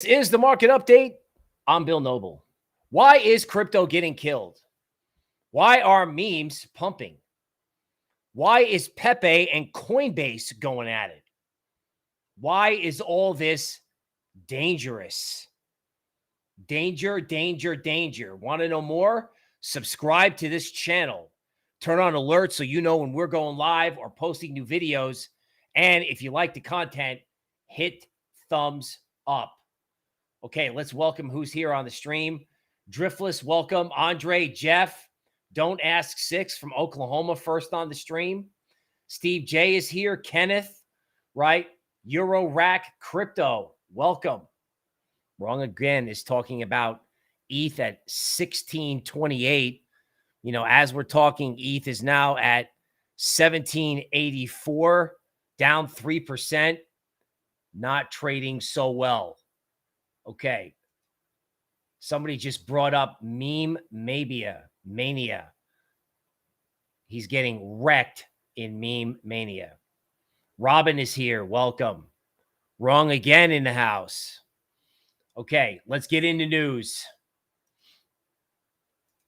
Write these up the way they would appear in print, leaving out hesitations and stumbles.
This is the market update. I'm Bill Noble. Why is crypto getting killed? Why are memes pumping? Why is Pepe and Coinbase going at it? Why is all this dangerous? Danger, danger, danger. Want to know more? Subscribe to this channel. Turn on alerts so you know when we're going live or posting new videos. And if you like the content, hit thumbs up. Okay, let's welcome who's here on the stream. Driftless, welcome. Andre, Jeff, Don't Ask 6 from Oklahoma, first on the stream. Steve J is here. Kenneth, right? Euro Rack Crypto, welcome. Wrong again is talking about ETH at 1628. You know, as we're talking, ETH is now at 1784, down 3%. Not trading so well. Okay. Somebody just brought up meme mania. He's getting wrecked in meme mania. Robin is here. Welcome. Wrong again in the house. Okay, let's get into news.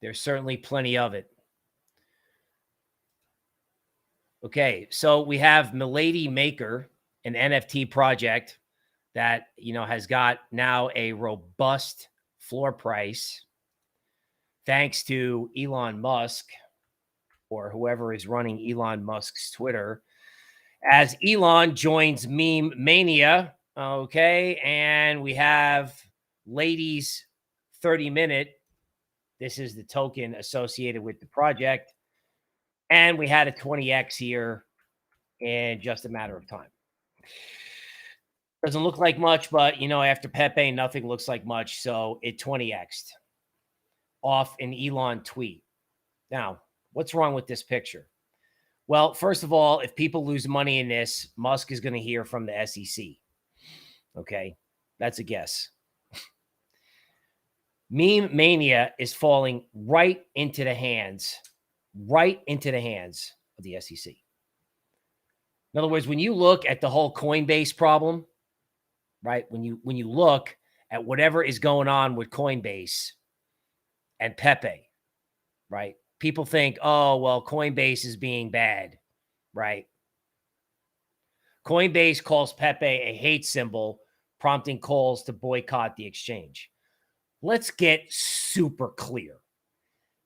There's certainly plenty of it. Okay, so we have Milady Maker, an NFT project that, you know, has got now a robust floor price thanks to Elon Musk, or whoever is running Elon Musk's Twitter, as Elon joins meme mania. Okay, and we have Lady's 30-minute. This is the token associated with the project. And we had a 20x here in just a matter of time. Doesn't look like much, but, you know, after Pepe, nothing looks like much. So it 20x'd off an Elon tweet. Now, what's wrong with this picture? Well, first of all, if people lose money in this, Musk is going to hear from the SEC. Okay, that's a guess. Meme mania is falling right into the hands of the SEC. In other words, when you look at the whole Coinbase problem, right? When you look at whatever is going on with Coinbase and Pepe, right? People think, oh, well, Coinbase is being bad, right? Coinbase calls Pepe a hate symbol, prompting calls to boycott the exchange. Let's get super clear.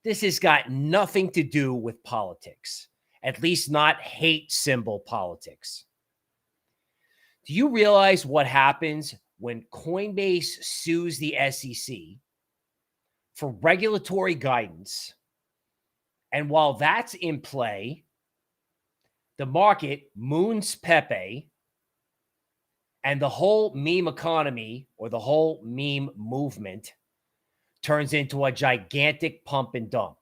This has got nothing to do with politics, at least not hate symbol politics. Do you realize what happens when Coinbase sues the SEC for regulatory guidance? And while that's in play, the market moons Pepe, and the whole meme economy or the whole meme movement turns into a gigantic pump and dump.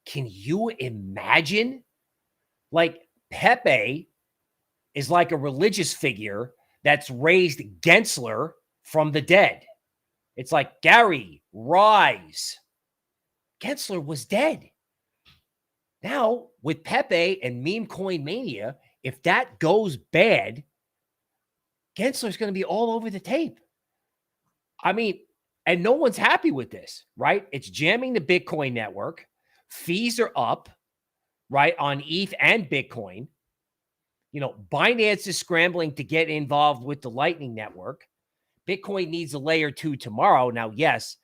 Can you imagine? Like, Pepe is like a religious figure that's raised Gensler from the dead. It's like, Gary, rise. Gensler was dead. Now, with Pepe and meme coin mania, if that goes bad, Gensler's going to be all over the tape. I mean, and no one's happy with this, right? It's jamming the Bitcoin network. Fees are up, right, on ETH and Bitcoin. You know, Binance is scrambling to get involved with the Lightning Network. Bitcoin needs a layer 2 tomorrow. Now, yes,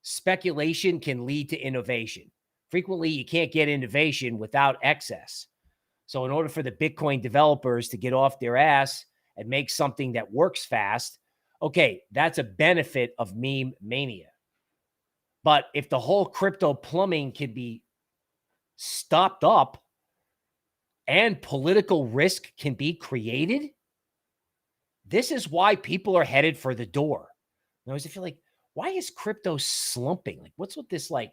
speculation can lead to innovation. Frequently, you can't get innovation without excess. So in order for the Bitcoin developers to get off their ass and make something that works fast, okay, that's a benefit of meme mania. But if the whole crypto plumbing can be stopped up and political risk can be created, this is why people are headed for the door. I always feel like, why is crypto slumping? Like, what's with this, like,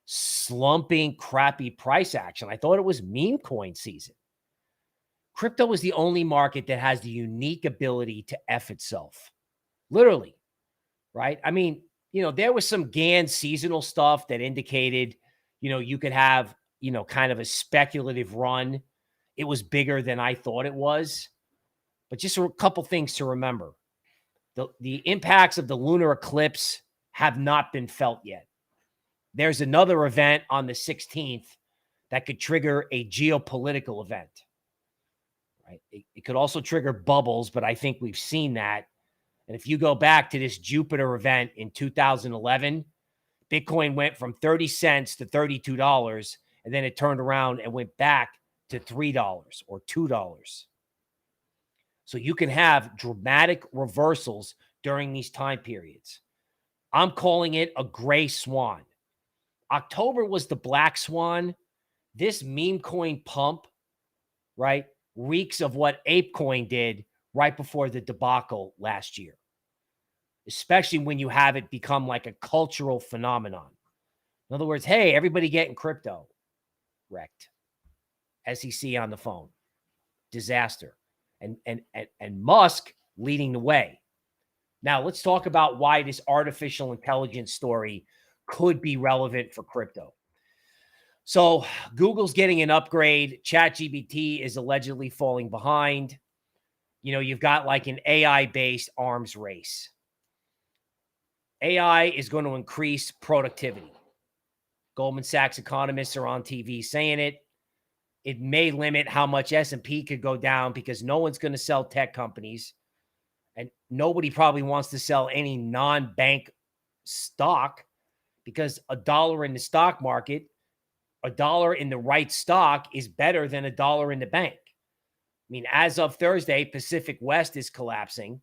slumping, crappy price action? I thought it was meme coin season. Crypto is the only market that has the unique ability to F itself. Literally, right? I mean, you know, there was some GAN seasonal stuff that indicated, you know, you could have, you know, kind of a speculative run. It was bigger than I thought it was. But just a couple things to remember. The impacts of the lunar eclipse have not been felt yet. There's another event on the 16th that could trigger a geopolitical event. Right? It could also trigger bubbles, but I think we've seen that. And if you go back to this Jupiter event in 2011, Bitcoin went from 30 cents to $32, and then it turned around and went back to $3 or $2. So you can have dramatic reversals during these time periods. I'm calling it a gray swan. October was the black swan. This meme coin pump, right, reeks of what ApeCoin did right before the debacle last year, especially when you have it become like a cultural phenomenon. In other words, hey, everybody getting crypto. Wrecked. SEC on the phone. Disaster. And Musk leading the way. Now, let's talk about why this artificial intelligence story could be relevant for crypto. So Google's getting an upgrade. ChatGPT is allegedly falling behind. You know, you've got like an AI-based arms race. AI is going to increase productivity. Goldman Sachs economists are on TV saying it. It may limit how much S&P could go down because no one's going to sell tech companies. And nobody probably wants to sell any non-bank stock because $1 in the stock market, $1 in the right stock is better than $1 in the bank. I mean, as of Thursday, Pacific West is collapsing.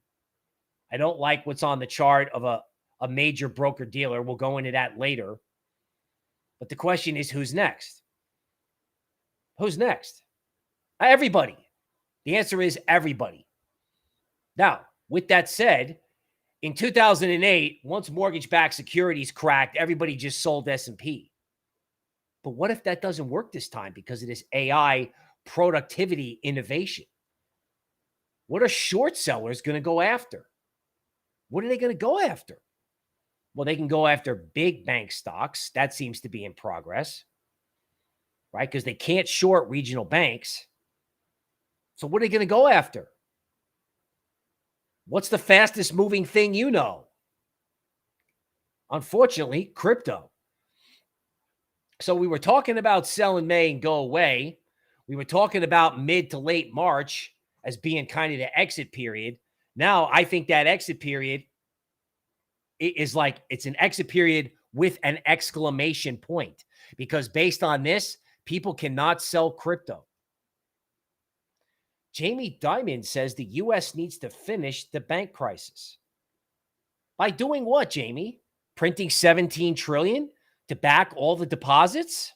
I don't like what's on the chart of a major broker dealer. We'll go into that later. But the question is, who's next? Who's next? Everybody. The answer is everybody. Now, with that said, in 2008, once mortgage-backed securities cracked, everybody just sold S&P. But what if that doesn't work this time because of this AI productivity innovation? What are short sellers going to go after? What are they going to go after? Well, they can go after big bank stocks. That seems to be in progress, right? Because they can't short regional banks. So what are they going to go after? What's the fastest moving thing you know? Unfortunately, crypto. So we were talking about sell in May and go away. We were talking about mid to late March as being kind of the exit period. Now, I think that exit period is like it's an exit period with an exclamation point, because based on this, people cannot sell crypto. Jamie Dimon says the U.S. needs to finish the bank crisis. By doing what, Jamie? Printing $17 trillion to back all the deposits?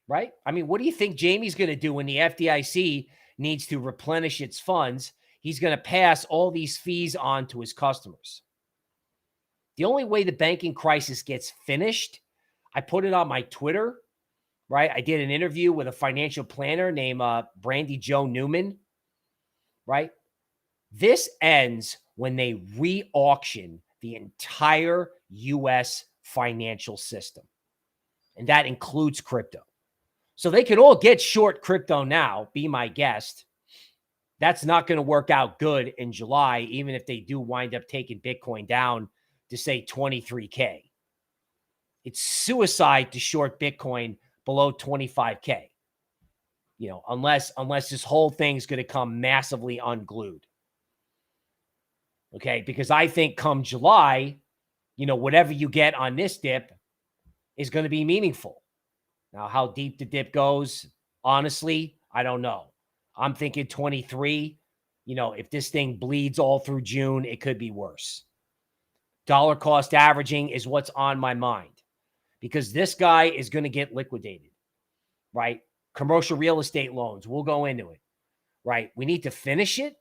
Right? I mean, what do you think Jamie's going to do when the FDIC needs to replenish its funds? He's going to pass all these fees on to his customers. The only way the banking crisis gets finished, I put it on my Twitter, right? I did an interview with a financial planner named Brandy Jo Newman, right? This ends when they re-auction the entire U.S. financial system. And that includes crypto. So they can all get short crypto now, be my guest. That's not going to work out good in July, even if they do wind up taking Bitcoin down to say 23K. It's suicide to short Bitcoin below 25K. You know, unless this whole thing's going to come massively unglued. Okay, because I think come July, you know, whatever you get on this dip is going to be meaningful. Now, how deep the dip goes, honestly, I don't know. I'm thinking 23. You know, if this thing bleeds all through June, it could be worse. Dollar cost averaging is what's on my mind, because this guy is going to get liquidated, right? Commercial real estate loans, we'll go into it, right? We need to finish it.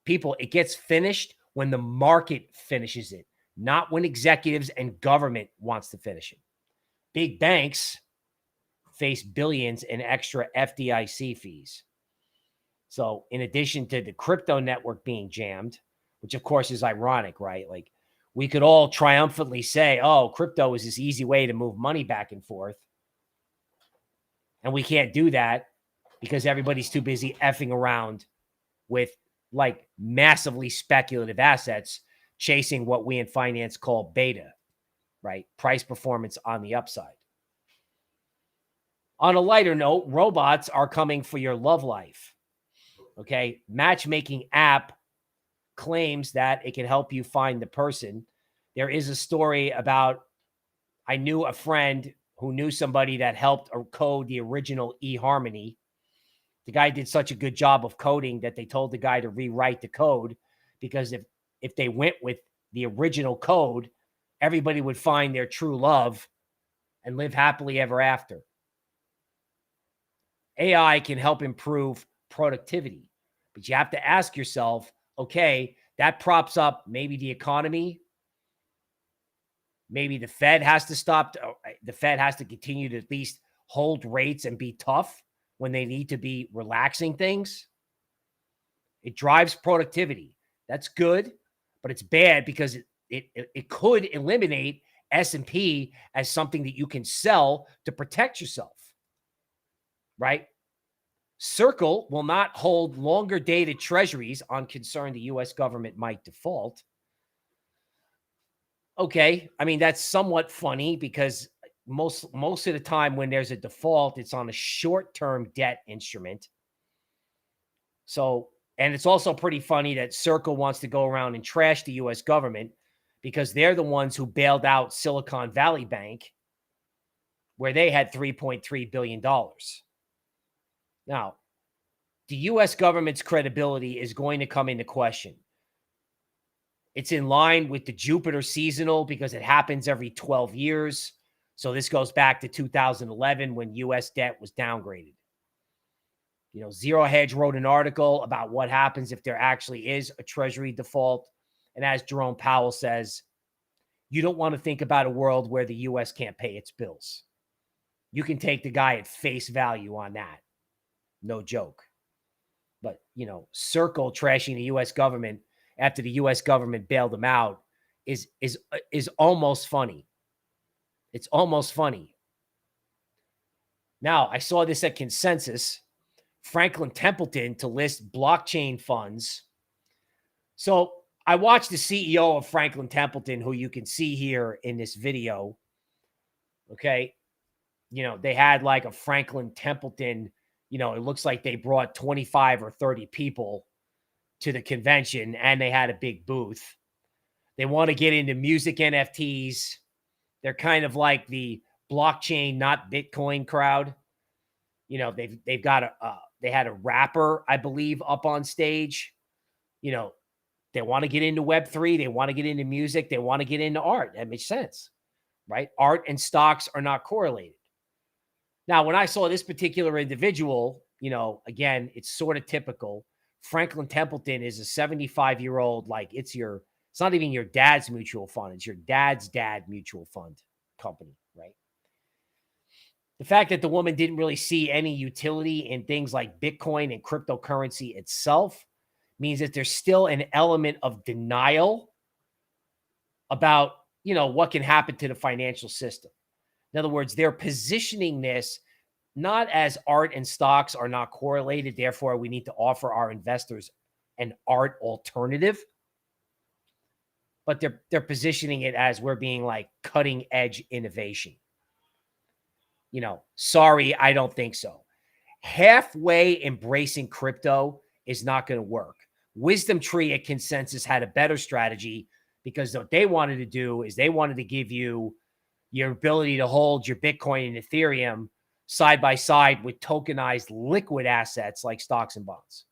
People, it gets finished when the market finishes it, not when executives and government wants to finish it. Big banks face billions in extra FDIC fees. So in addition to the crypto network being jammed, which of course is ironic, right? Like we could all triumphantly say, oh, crypto is this easy way to move money back and forth. And we can't do that because everybody's too busy effing around with like massively speculative assets chasing what we in finance call beta, right? Price performance on the upside. On a lighter note, robots are coming for your love life. Okay. Matchmaking app claims that it can help you find the person. There is a story about, I knew a friend who knew somebody that helped code the original eHarmony. The guy did such a good job of coding that they told the guy to rewrite the code, because if they went with the original code, everybody would find their true love and live happily ever after. AI can help improve productivity, but you have to ask yourself, okay, that props up maybe the economy. Maybe the Fed has to stop. The Fed has to continue to at least hold rates and be tough when they need to be relaxing things. It drives productivity. That's good, but it's bad because it could eliminate S&P as something that you can sell to protect yourself, right? Circle will not hold longer dated treasuries on concern the U.S. government might default. Okay, I mean, that's somewhat funny because most of the time when there's a default, it's on a short-term debt instrument. So, and it's also pretty funny that Circle wants to go around and trash the U.S. government because they're the ones who bailed out Silicon Valley Bank, where they had $3.3 billion. Now, the U.S. government's credibility is going to come into question. It's in line with the Jupiter seasonal because it happens every 12 years. So this goes back to 2011 when U.S. debt was downgraded. You know, Zero Hedge wrote an article about what happens if there actually is a Treasury default. And as Jerome Powell says, you don't want to think about a world where the U.S. can't pay its bills. You can take the guy at face value on that. No joke. But, you know, Circle trashing the U.S. government after the U.S. government bailed them out is almost funny. It's almost funny. Now, I saw this at Consensus. Franklin Templeton to list blockchain funds. So I watched the CEO of Franklin Templeton, who you can see here in this video. Okay. You know, they had like a Franklin Templeton, you know, it looks like they brought 25 or 30 people to the convention and they had a big booth. They want to get into music NFTs. They're kind of like the blockchain, not Bitcoin crowd. You know, they've got they had a rapper, I believe, up on stage. You know, they want to get into Web3. They want to get into music. They want to get into art. That makes sense, right? Art and stocks are not correlated. Now, when I saw this particular individual, you know, again, it's sort of typical. Franklin Templeton is a 75-year-old, like it's not even your dad's mutual fund. It's your dad's dad mutual fund company, right? The fact that the woman didn't really see any utility in things like Bitcoin and cryptocurrency itself means that there's still an element of denial about, you know, what can happen to the financial system. In other words, they're positioning this not as art and stocks are not correlated, therefore we need to offer our investors an art alternative. But they're positioning it as we're being like cutting edge innovation. You know, sorry, I don't think so. Halfway embracing crypto is not going to work. Wisdom Tree at Consensus had a better strategy because what they wanted to do is they wanted to give you your ability to hold your Bitcoin and Ethereum side by side with tokenized liquid assets like stocks and bonds.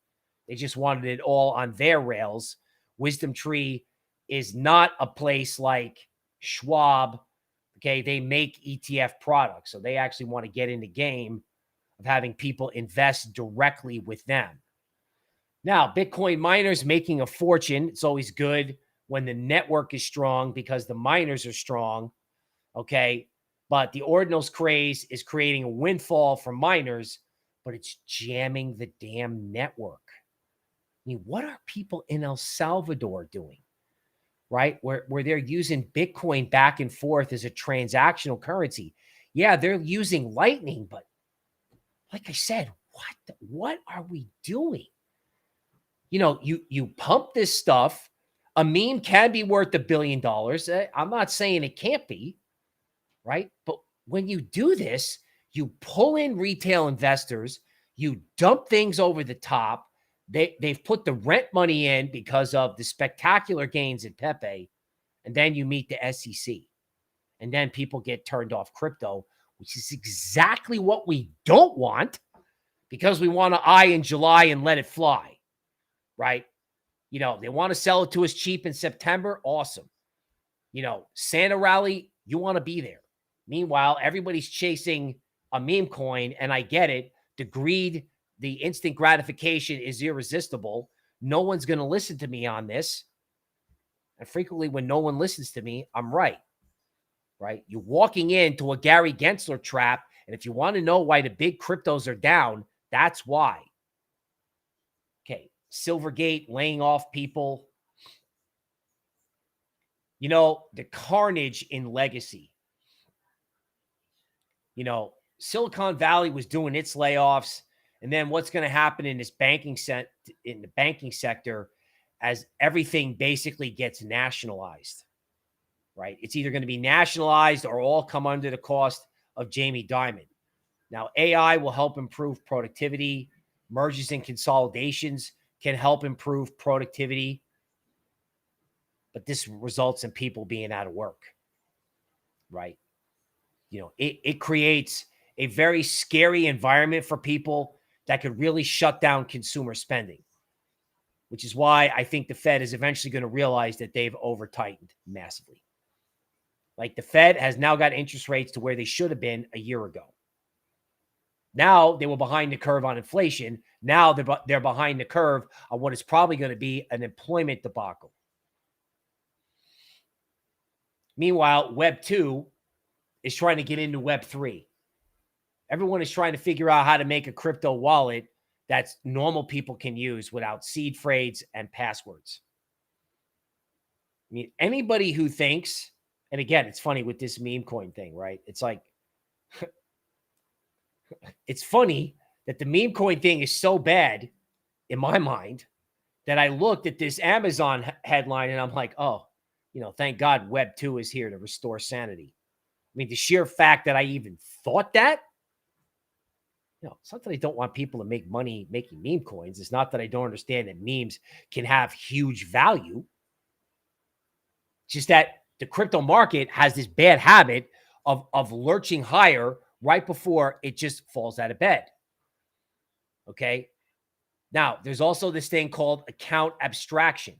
They just wanted it all on their rails. Wisdom Tree is not a place like Schwab. Okay, they make ETF products, so they actually want to get in the game of having people invest directly with them. Now, Bitcoin miners making a fortune. It's always good when the network is strong because the miners are strong. Okay, but the Ordinals craze is creating a windfall for miners, but it's jamming the damn network. I mean, what are people in El Salvador doing? Right? Where they're using Bitcoin back and forth as a transactional currency. Yeah, they're using Lightning, but like I said, what are we doing? You pump this stuff. A meme can be worth $1 billion. I'm not saying it can't be, right? But when you do this, you pull in retail investors, you dump things over the top. They've put the rent money in because of the spectacular gains in Pepe, and then you meet the SEC. And then people get turned off crypto, which is exactly what we don't want, because we want to eye in July and let it fly, right? They want to sell it to us cheap in September. Awesome. Santa rally, you want to be there. Meanwhile, everybody's chasing a meme coin, and I get it. The greed, the instant gratification is irresistible. No one's going to listen to me on this. And frequently when no one listens to me, I'm right. Right? You're walking into a Gary Gensler trap. And if you want to know why the big cryptos are down, that's why. Okay. Silvergate laying off people. The carnage in legacy. Silicon Valley was doing its layoffs. And then what's going to happen in this in the banking sector as everything basically gets nationalized, right? It's either going to be nationalized or all come under the cost of Jamie Dimon. Now, AI will help improve productivity. Mergers and consolidations can help improve productivity. But this results in people being out of work, right? It creates a very scary environment for people that could really shut down consumer spending, which is why I think the Fed is eventually going to realize that they've over-tightened massively. Like the Fed has now got interest rates to where they should have been a year ago. Now they were behind the curve on inflation. Now they're behind the curve on what is probably going to be an employment debacle. Meanwhile, Web 2 is trying to get into Web 3. Everyone is trying to figure out how to make a crypto wallet that normal people can use without seed phrases and passwords. I mean, anybody who thinks, and again, it's funny with this meme coin thing, right? It's like, it's funny that the meme coin thing is so bad in my mind that I looked at this Amazon headline and I'm like, oh, thank God Web 2 is here to restore sanity. I mean, the sheer fact that I even thought that, it's not that I don't want people to make money making meme coins. It's not that I don't understand that memes can have huge value. It's just that the crypto market has this bad habit of lurching higher right before it just falls out of bed. Okay. Now, there's also this thing called account abstraction.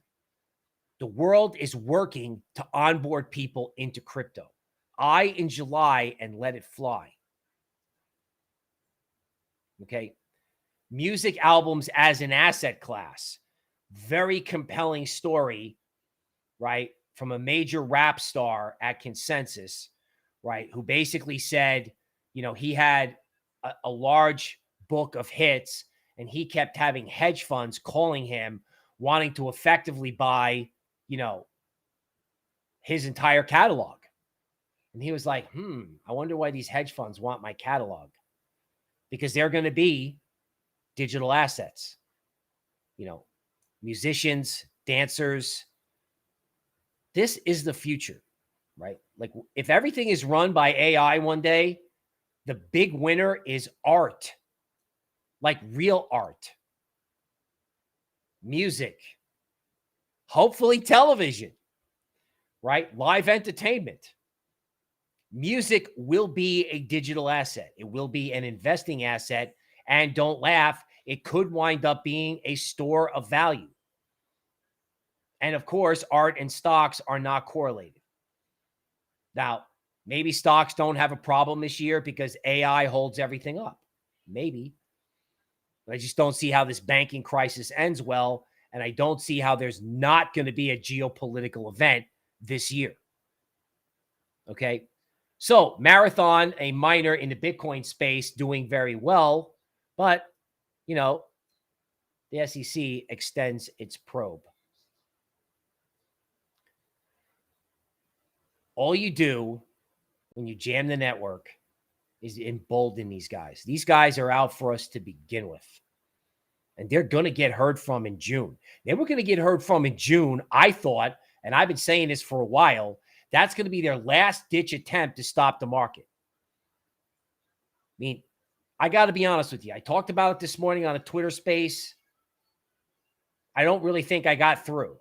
The world is working to onboard people into crypto. Eye in July and let it fly. Okay. Music albums as an asset class. Very compelling story, right? From a major rap star at Consensus, right? Who basically said, he had a large book of hits and he kept having hedge funds calling him, wanting to effectively buy, his entire catalog. And he was like, I wonder why these hedge funds want my catalog. Because they're going to be digital assets. Musicians, dancers. This is the future, right? Like if everything is run by AI one day, the big winner is art, like real art, music, hopefully television, right? Live entertainment. Music will be a digital asset. It will be an investing asset. And don't laugh, it could wind up being a store of value. And of course, art and stocks are not correlated. Now, maybe stocks don't have a problem this year because AI holds everything up. Maybe. But I just don't see how this banking crisis ends well. And I don't see how there's not going to be a geopolitical event this year. Okay. So Marathon, a miner in the Bitcoin space, doing very well. But, the SEC extends its probe. All you do when you jam the network is embolden these guys. These guys are out for us to begin with. and they're going to get heard from in June. They were going to get heard from in June, I thought, and I've been saying this for a while, that's going to be their last-ditch attempt to stop the market. I mean, I got to be honest with you. I talked about it this morning on a Twitter space. I don't really think I got through.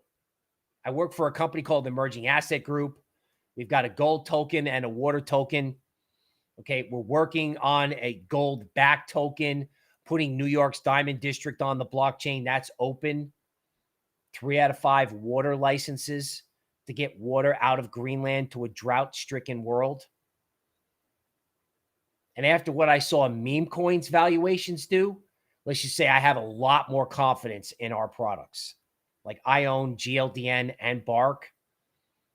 I work for a company called Emerging Asset Group. We've got a gold token and a water token. Okay, we're working on a gold-backed token, putting New York's Diamond District on the blockchain. That's open. 3 out of 5 water licenses to get water out of Greenland to a drought-stricken world. And after what I saw meme coins valuations do, let's just say I have a lot more confidence in our products. Like I own GLDN and Bark.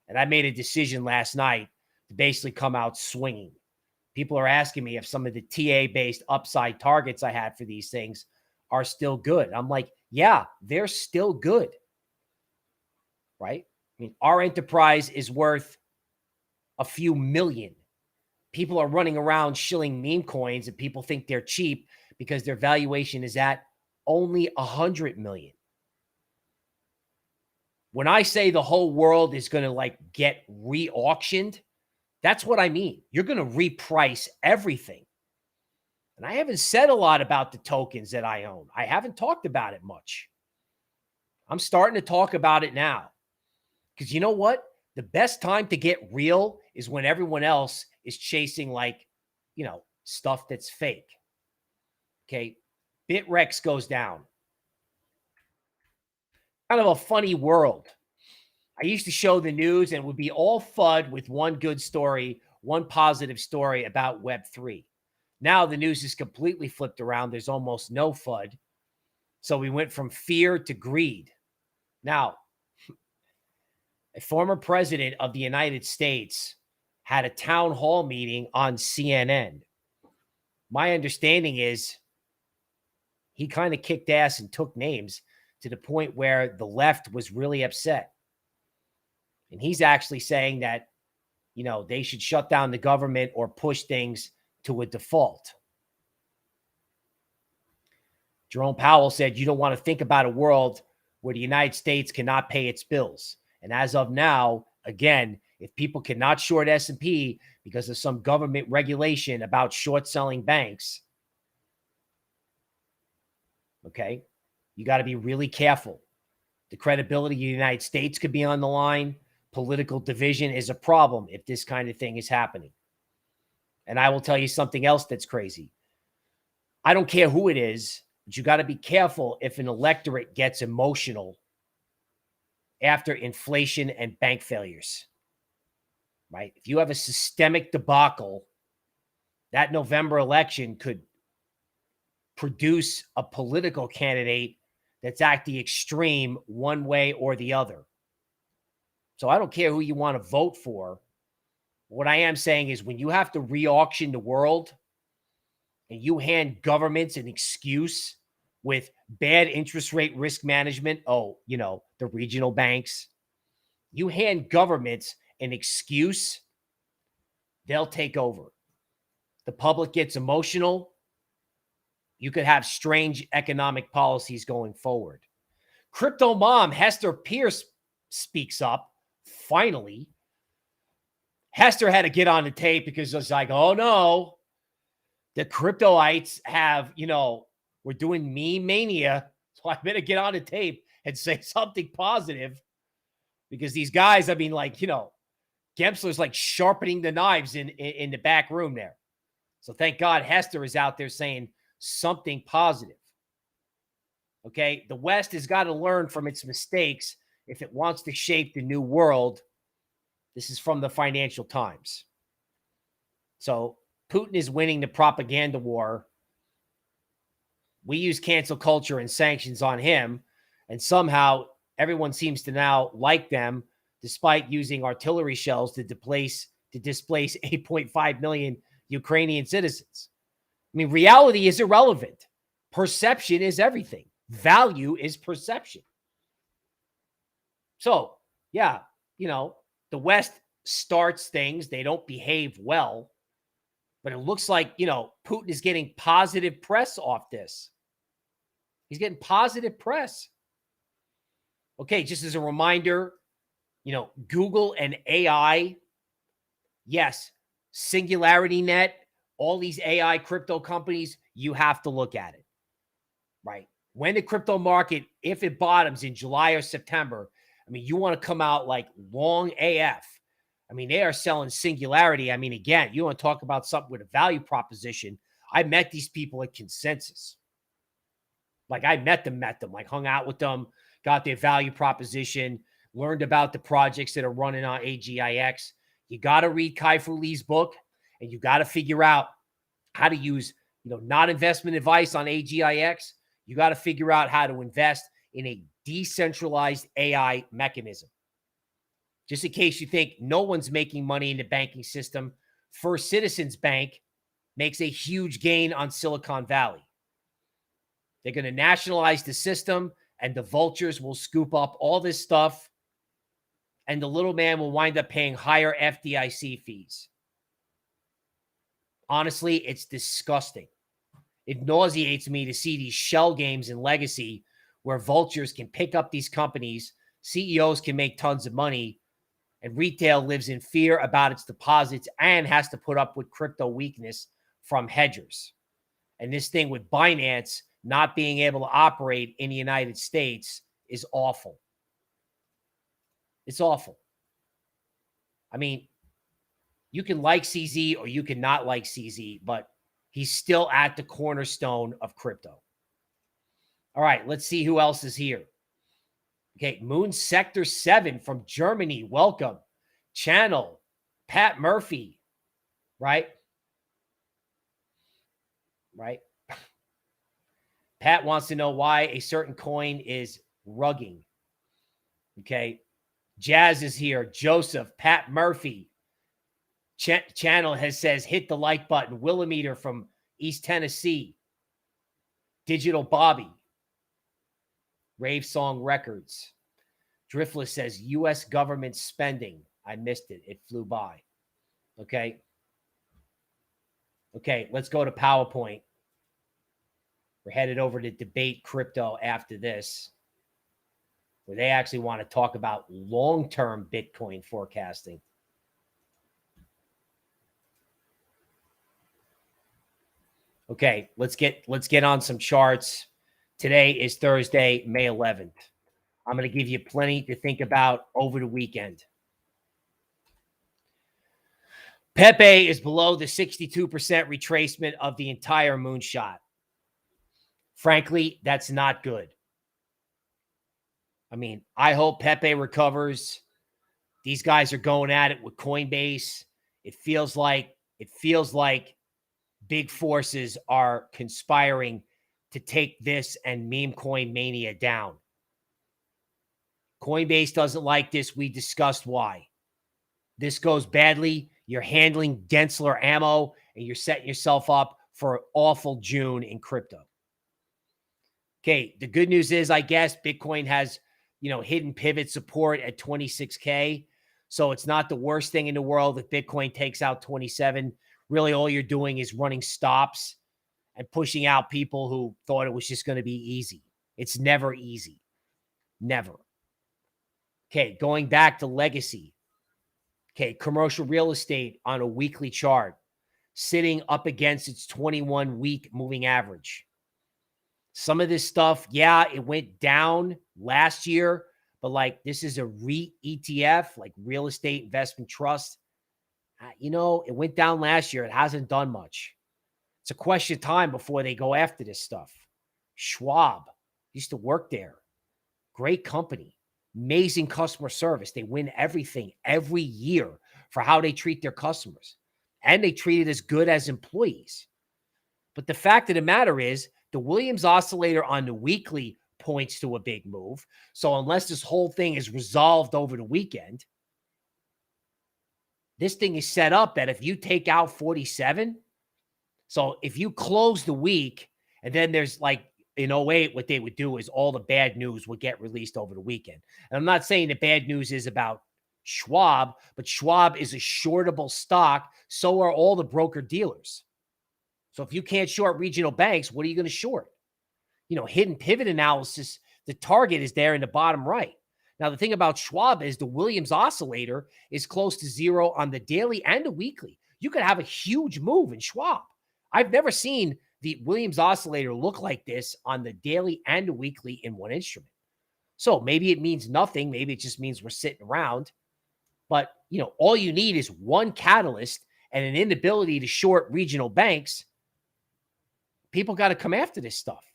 And I made a decision last night to basically come out swinging. People are asking me if some of the TA-based upside targets I had for these things are still good. I'm like, yeah, they're still good. Right? I mean, our enterprise is worth a few million. People are running around shilling meme coins and people think they're cheap because their valuation is at only 100 million. When I say the whole world is going to like get re-auctioned, that's what I mean. You're going to reprice everything. And I haven't said a lot about the tokens that I own. I haven't talked about it much. I'm starting to talk about it now. Because you know what? The best time to get real is when everyone else is chasing like, stuff that's fake. Okay. Bittrex goes down. Kind of a funny world. I used to show the news and it would be all FUD with one good story, one positive story about Web3. Now the news is completely flipped around. There's almost no FUD. So we went from fear to greed. Now, a former president of the United States had a town hall meeting on CNN. My understanding is he kind of kicked ass and took names to the point where the left was really upset. And he's actually saying that, they should shut down the government or push things to a default. Jerome Powell said, you don't want to think about a world where the United States cannot pay its bills. And as of now, again, if people cannot short S&P because of some government regulation about short selling banks, okay, you got to be really careful. The credibility of the United States could be on the line. Political division is a problem if this kind of thing is happening. And I will tell you something else that's crazy. I don't care who it is, but you got to be careful if an electorate gets emotional after inflation and bank failures, right? If you have a systemic debacle, that November election could produce a political candidate that's at the extreme one way or the other. So I don't care who you want to vote for. What I am saying is when you have to re-auction the world and you hand governments an excuse with bad interest rate risk management, the regional banks, you hand governments an excuse, they'll take over. The public gets emotional. You could have strange economic policies going forward. Crypto mom Hester Pierce speaks up. Finally, Hester had to get on the tape because it was like, oh no, the cryptoites have, we're doing meme mania. So I better get on the tape and say something positive because these guys, Gensler's like sharpening the knives in the back room there. So thank God Hester is out there saying something positive. Okay. The West has got to learn from its mistakes if it wants to shape the new world. This is from the Financial Times. So Putin is winning the propaganda war. We use cancel culture and sanctions on him. And somehow everyone seems to now like them, despite using artillery shells to displace 8.5 million Ukrainian citizens. I mean, reality is irrelevant. Perception is everything. Value is perception. So, yeah, the West starts things. They don't behave well. But it looks like, Putin is getting positive press off this. He's getting positive press. Okay, just as a reminder, Google and AI, yes, Singularity Net, all these AI crypto companies, you have to look at it, right? When the crypto market, if it bottoms in July or September, you want to come out like long AF. They are selling Singularity. Again, you want to talk about something with a value proposition. I met these people at Consensus. I met them, like hung out with them, got their value proposition, learned about the projects that are running on AGIX. You got to read Kai-Fu Lee's book, and you got to figure out how to use, not investment advice on AGIX. You got to figure out how to invest in a decentralized AI mechanism. Just in case you think no one's making money in the banking system, First Citizens Bank makes a huge gain on Silicon Valley. They're going to nationalize the system, and the vultures will scoop up all this stuff, and the little man will wind up paying higher FDIC fees. Honestly, it's disgusting. It nauseates me to see these shell games in legacy where vultures can pick up these companies, CEOs can make tons of money, and retail lives in fear about its deposits and has to put up with crypto weakness from hedgers. And this thing with Binance not being able to operate in the United States is awful. It's awful. You can like CZ or you can not like CZ, but he's still at the cornerstone of crypto. All right, let's see who else is here. Okay, Moon Sector 7 from Germany. Welcome. Channel, Pat Murphy, right? Right. Pat wants to know why a certain coin is rugging. Okay. Jazz is here. Joseph, Pat Murphy. Channel says, hit the like button. Willimeter from East Tennessee. Digital Bobby. Rave Song Records. Driftless says, U.S. government spending. I missed it. It flew by. Okay. Okay, let's go to PowerPoint. We're headed over to Debate Crypto after this, where they actually want to talk about long-term Bitcoin forecasting. Okay, let's get on some charts. Today is Thursday, May 11th. I'm going to give you plenty to think about over the weekend. Pepe is below the 62% retracement of the entire moonshot. Frankly, that's not good. I hope Pepe recovers. These guys are going at it with Coinbase. It feels like big forces are conspiring to take this and meme coin mania down. Coinbase doesn't like this. We discussed why. This goes badly. You're handling Gensler ammo, and you're setting yourself up for an awful June in crypto. Okay, the good news is, I guess, Bitcoin has, hidden pivot support at 26K. So it's not the worst thing in the world if Bitcoin takes out 27. Really, all you're doing is running stops and pushing out people who thought it was just going to be easy. It's never easy. Never. Okay, going back to legacy. Okay, commercial real estate on a weekly chart, sitting up against its 21-week moving average. Some of this stuff, yeah, it went down last year, but this is a REIT ETF, like real estate investment trust. It went down last year. It hasn't done much. It's a question of time before they go after this stuff. Schwab used to work there. Great company. Amazing customer service. They win everything every year for how they treat their customers. And they treat it as good as employees. But the fact of the matter is, the Williams oscillator on the weekly points to a big move. So unless this whole thing is resolved over the weekend, this thing is set up that if you take out 47, so if you close the week and then there's in 08, what they would do is all the bad news would get released over the weekend. And I'm not saying the bad news is about Schwab, but Schwab is a shortable stock. So are all the broker dealers. So if you can't short regional banks, what are you going to short? hidden pivot analysis, the target is there in the bottom right. Now, the thing about Schwab is the Williams oscillator is close to zero on the daily and the weekly. You could have a huge move in Schwab. I've never seen the Williams oscillator look like this on the daily and the weekly in one instrument. So maybe it means nothing. Maybe it just means we're sitting around. But, all you need is one catalyst and an inability to short regional banks. People got to come after this stuff.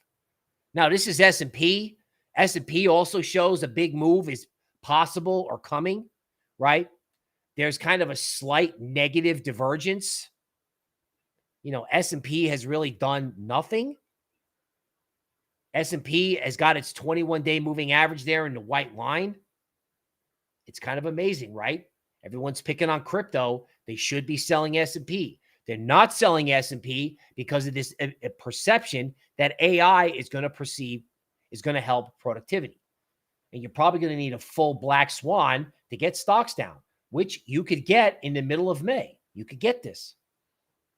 Now, this is S&P. S&P also shows a big move is possible or coming, right? There's kind of a slight negative divergence. S&P has really done nothing. S&P has got its 21-day moving average there in the white line. It's kind of amazing, right? Everyone's picking on crypto. They should be selling S&P. They're not selling S&P because of this perception that AI is going to help productivity. And you're probably going to need a full black swan to get stocks down, which you could get in the middle of May. You could get this.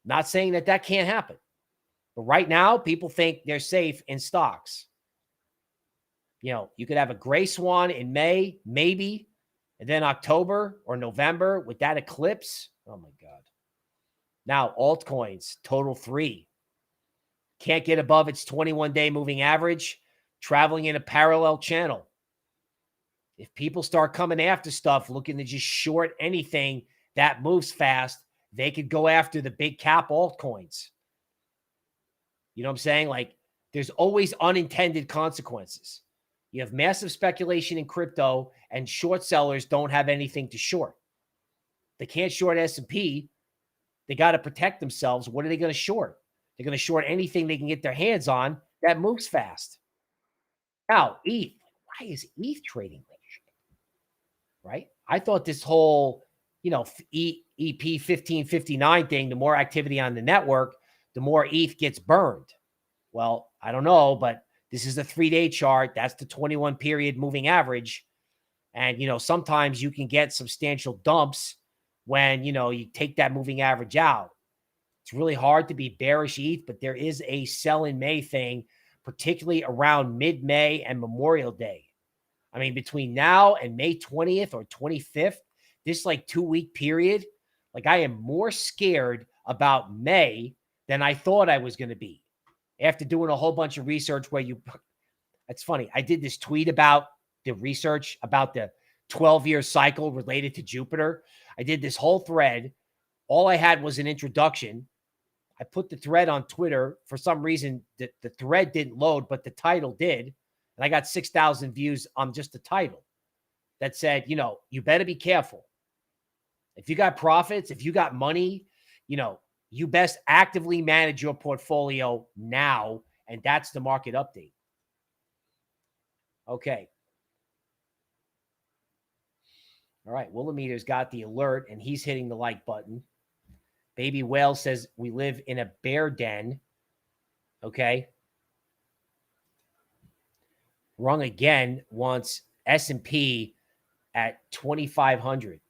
Not saying that can't happen. But right now, people think they're safe in stocks. You could have a gray swan in May, maybe, and then October or November with that eclipse. Oh, my God. Now, altcoins, total 3. Can't get above its 21-day moving average, traveling in a parallel channel. If people start coming after stuff, looking to just short anything that moves fast, they could go after the big cap altcoins. You know what I'm saying? Like, there's always unintended consequences. You have massive speculation in crypto, and short sellers don't have anything to short. They can't short S&P. They got to protect themselves. What are they going to short? They're going to short anything they can get their hands on that moves fast. Now, ETH. Why is ETH trading like shit? Right? I thought this whole, EP 1559 thing, the more activity on the network, the more ETH gets burned. Well, I don't know, but this is a 3-day chart. That's the 21 period moving average. And, sometimes you can get substantial dumps when, you take that moving average out. It's really hard to be bearish ETH, but there is a sell in May thing, particularly around mid-May and Memorial Day. I mean, between now and May 20th or 25th, this 2-week period, I am more scared about May than I thought I was going to be after doing a whole bunch of research it's funny. I did this tweet about the research about the 12-year cycle related to Jupiter. I did this whole thread. All I had was an introduction. I put the thread on Twitter. For some reason, the thread didn't load, but the title did. And I got 6,000 views on just the title that said, you better be careful. If you got profits, if you got money, you best actively manage your portfolio now. And that's the market update. Okay. All right. Willimeter's got the alert and he's hitting the like button. Baby Whale says we live in a bear den. Okay. Wrong again wants S&P at 2,500.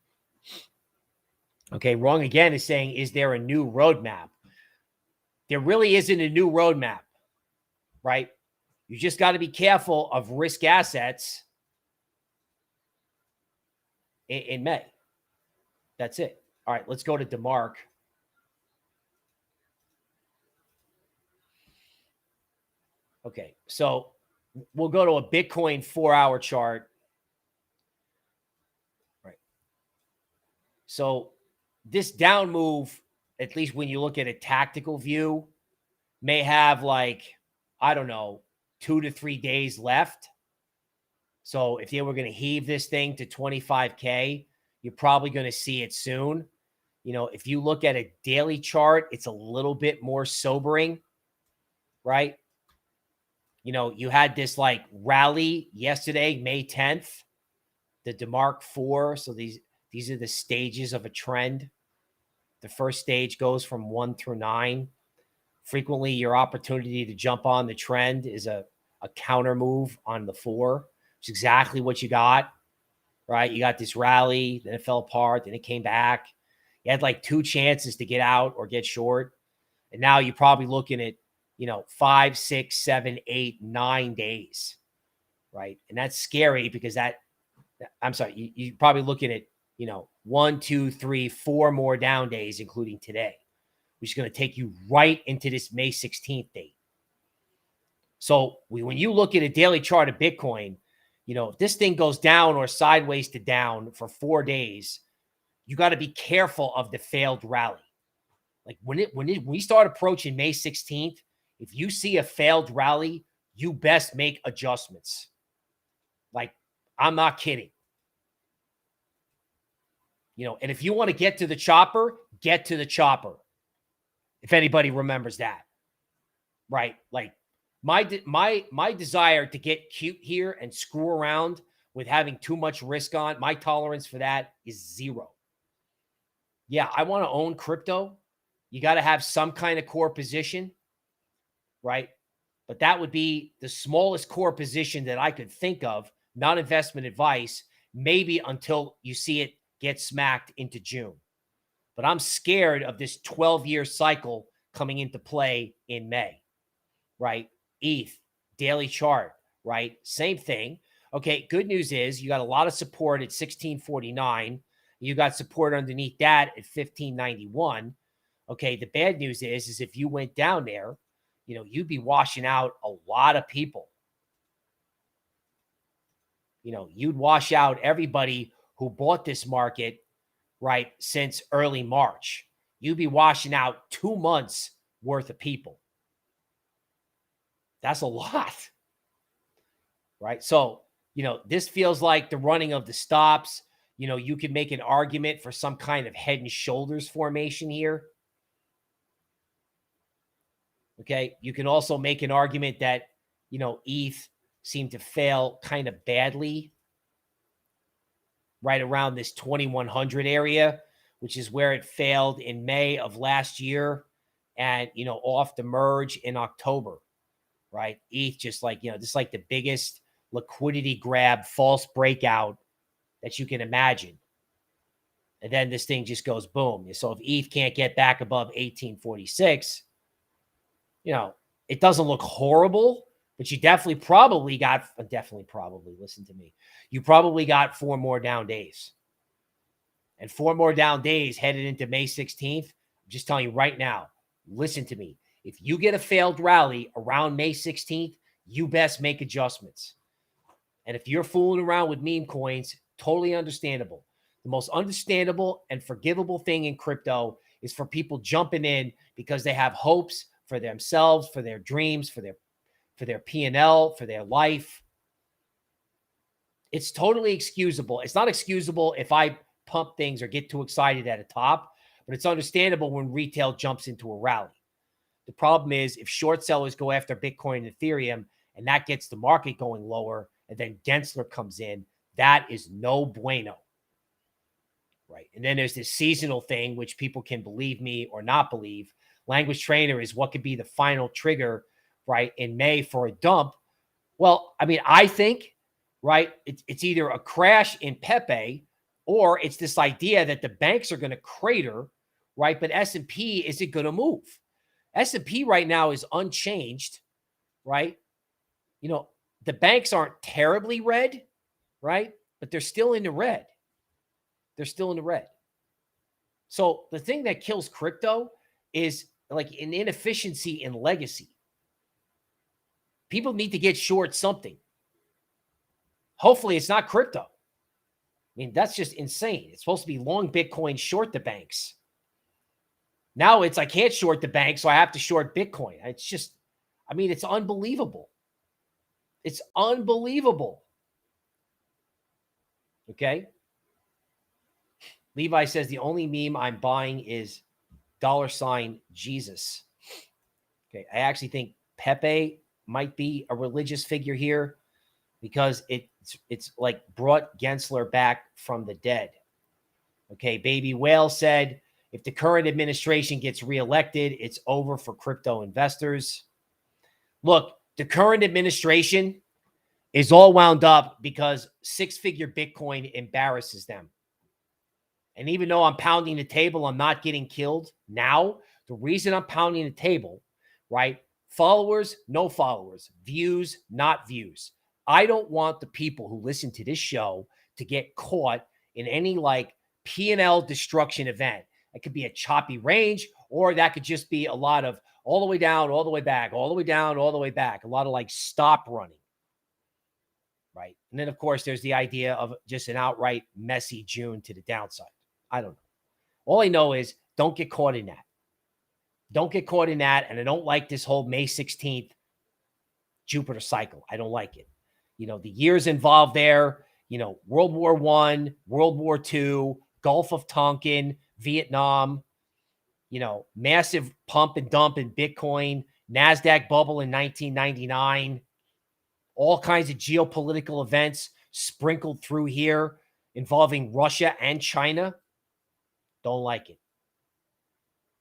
Okay. Wrong again is saying, is there a new roadmap? There really isn't a new roadmap, right? You just got to be careful of risk assets in May. That's it. All right, let's go to DeMark. Okay, so we'll go to a Bitcoin 4-hour chart. Right. So this down move, at least when you look at a tactical view, may have I don't know, 2 to 3 days left. So if they were going to heave this thing to 25K, you're probably going to see it soon. If you look at a daily chart, it's a little bit more sobering, right? You had this rally yesterday, May 10th, the DeMark 4. So these are the stages of a trend. The first stage goes from 1 through 9. Frequently, your opportunity to jump on the trend is a counter move on the 4. It's exactly what you got, right? You got this rally, then it fell apart, then it came back. You had 2 chances to get out or get short. And now you're probably looking at, 5, 6, 7, 8, 9 days, right? And that's scary because I'm sorry, you're probably looking at, 1, 2, 3, 4 more down days, including today, which is going to take you right into this May 16th date. So when you look at a daily chart of Bitcoin, if this thing goes down or sideways to down for 4 days, you got to be careful of the failed rally. Like when we start approaching May 16th, if you see a failed rally, you best make adjustments. Like, I'm not kidding. And if you want to get to the chopper, get to the chopper. If anybody remembers that, right? Like my desire to get cute here and screw around with having too much risk on, my tolerance for that is 0. Yeah, I want to own crypto. You got to have some kind of core position, right? But that would be the smallest core position that I could think of, not investment advice, maybe until you see it get smacked into June. But I'm scared of this 12-year cycle coming into play in May, right? ETH, daily chart, right? Same thing. Okay, good news is you got a lot of support at 1649. You got support underneath that at 1591. Okay, the bad news is if you went down there, you'd be washing out a lot of people. You'd wash out everybody who bought this market, right, since early March. You'd be washing out 2 months worth of people. That's a lot, right? So, this feels like the running of the stops. You could make an argument for some kind of head and shoulders formation here. Okay. You can also make an argument that, ETH seemed to fail kind of badly right around this 2100 area, which is where it failed in May of last year and, off the merge in October, right? ETH just like, just like the biggest liquidity grab, false breakout that you can imagine. And then this thing just goes boom. So if ETH can't get back above 1846, it doesn't look horrible, but you definitely probably, listen to me. You probably got 4 more down days. And 4 more down days headed into May 16th. I'm just telling you right now, listen to me. If you get a failed rally around May 16th, you best make adjustments. And if you're fooling around with meme coins, totally understandable. The most understandable and forgivable thing in crypto is for people jumping in because they have hopes for themselves, for their dreams, for their P&L, for their life. It's totally excusable. It's not excusable if I pump things or get too excited at a top, but it's understandable when retail jumps into a rally. The problem is if short sellers go after Bitcoin and Ethereum and that gets the market going lower and then Gensler comes in, that is no bueno. Right. And then there's this seasonal thing, which people can believe me or not believe. Language trainer is what could be the final trigger, right, in May for a dump. Well, I mean, I think, right, it's either a crash in Pepe or it's this idea that the banks are going to crater, right, but S&P isn't going to move. S&P right now is unchanged, right? The banks aren't terribly red, right, but they're still in the red. They're still in the red. So the thing that kills crypto is like an inefficiency in legacy. People need to get short something. Hopefully it's not crypto. I mean, that's just insane. It's supposed to be long Bitcoin, short the banks. Now it's I can't short the bank, so I have to short Bitcoin. It's just, I mean, it's unbelievable. It's unbelievable. Okay. Levi says the only meme I'm buying is $Jesus. Okay. I actually think Pepe might be a religious figure here because it's like brought Gensler back from the dead. Okay. Baby Whale said, if the current administration gets reelected, it's over for crypto investors. Look, the current administration is all wound up because 6-figure Bitcoin embarrasses them. And even though I'm pounding the table, I'm not getting killed now. The reason I'm pounding the table, right, Followers, no followers. Views, not views. I don't want the people who listen to this show to get caught in any like P&L destruction event. It could be a choppy range, or that could just be a lot of all the way down, all the way back, all the way down, all the way back. A lot of like stop running, right? And then, of course, there's the idea of just an outright messy June to the downside. I don't know. All I know is don't get caught in that. Don't get caught in that. And I don't like this whole May 16th Jupiter cycle. I don't like it. You know, the years involved there, you know, World War I, World War II, Gulf of Tonkin, Vietnam, you know, massive pump and dump in Bitcoin, NASDAQ bubble in 1999, all kinds of geopolitical events sprinkled through here involving Russia and China. Don't like it.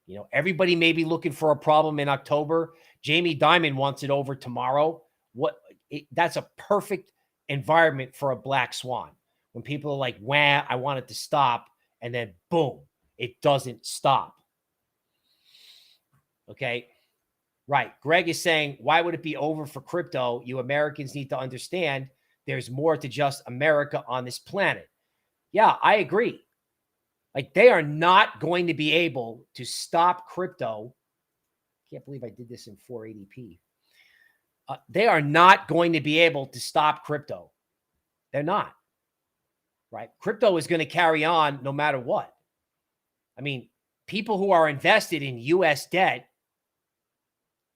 You know, everybody may be looking for a problem in October. Jamie Dimon wants it over tomorrow. That's a perfect environment for a black swan. When people are like, wah, I want it to stop. And then boom, it doesn't stop. Okay. Right. Greg is saying, why would it be over for crypto? You Americans need to understand there's more to just America on this planet. Yeah, I agree. Like, they are not going to be able to stop crypto. Can't believe I did this in 480p. They are not going to be able to stop crypto. They're not. Right? Crypto is going to carry on no matter what. I mean, people who are invested in U.S. debt,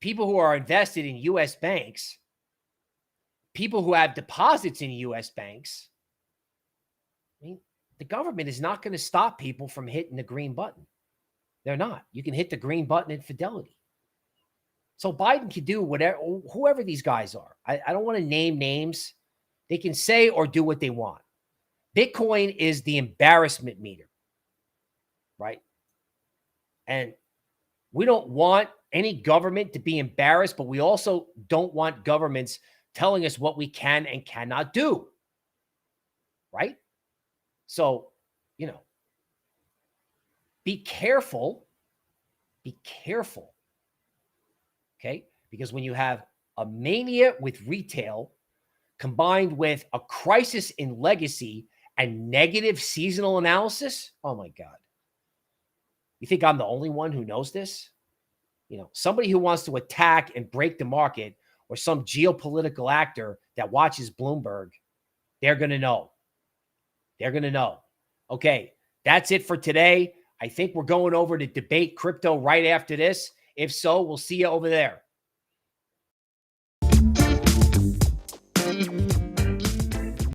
people who are invested in U.S. banks, people who have deposits in U.S. banks, I mean, the government is not going to stop people from hitting the green button. They're not. You can hit the green button in Fidelity. So Biden can do whatever, whoever these guys are. I don't want to name names. They can say or do what they want. Bitcoin is the embarrassment meter, right? And we don't want any government to be embarrassed, but we also don't want governments telling us what we can and cannot do, right? So, you know, be careful. Be careful. Okay? Because when you have a mania with retail combined with a crisis in legacy and negative seasonal analysis, oh my God. You think I'm the only one who knows this? You know, somebody who wants to attack and break the market, or some geopolitical actor that watches Bloomberg, they're going to know. They're going to know. Okay, that's it for today. I think we're going over to debate crypto right after this. If so, we'll see you over there.